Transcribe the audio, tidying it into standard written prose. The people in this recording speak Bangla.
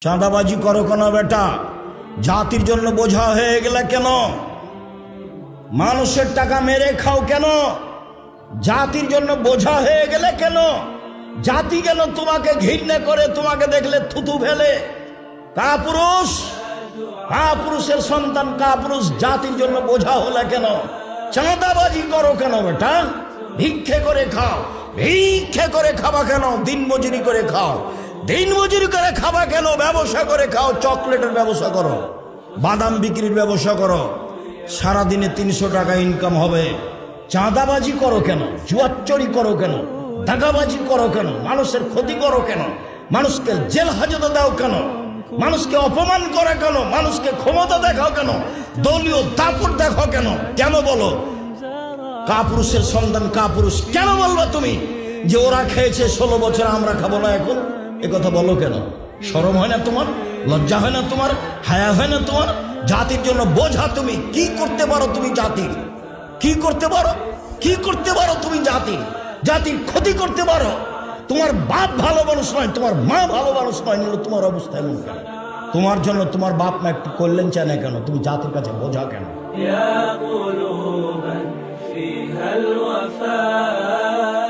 চাঁদাবাজি করো কেন বেটা? জাতির জন্য বোঝা হয়ে গেলে কেন? মানুষের টাকা মেরে খাও কেন? জাতির জন্য বোঝা হয়ে গেলে কেন? জাতি কেন তোমাকে ঘৃণা করে, তোমাকে দেখলে থুতু ফেলে? কাপুরুষ, কাপুরুষের সন্তান কাপুরুষ জাতির জন্য বোঝা হলে কেন? চাঁদাবাজি করো কেন বেটা? ভিক্ষে করে খাও, ভিক্ষে করে খাবা কেন? দিন মজুরি করে খাও, দিন মজুরি করে খাবা কেন? ব্যবসা করে খাও, চকলেটের ব্যবসা করো, বাদাম বিক্রির ব্যবসা করো, সারাদিনে 300 টাকা ইনকাম হবে। চাঁদাবাজি করো কেন? জুয়াচুরি করো কেন? দাগাবাজি করো কেন? মানুষের ক্ষতি করো কেন? মানুষকে জেল হাজতে দাও কেন? মানুষকে অপমান করে কেন? মানুষকে ক্ষমতা দেখাও কেন? দলীয় দাপট দেখাও কেন? কেন বলো? কাপুরুষের সন্তান কাপুরুষ কেন বলবো তুমি? যে ওরা খেয়েছে 16 বছর, আমরা খাবো না এখন? এ কথা বলো কেন? শরম হয় না তোমার? লজ্জা হয় না তোমার? হায়া হয় না তোমার? জাতির জন্য বোঝা তুমি। কি করতে পারো তুমি জাতির? কি করতে পারো? কি করতে পারো তুমি জাতির? জাতির ক্ষতি করতে পারো? তোমার বাপ ভালো মানুষ নয়, তোমার মা ভালো মানুষ নয়, নিলে তোমার অবস্থা এমন কেন? তোমার জন্য তোমার বাপ মা একটু কল্যাণ চায় না কেন? তুমি জাতির কাছে বোঝা কেন? يا قلوبا فيها الوفاء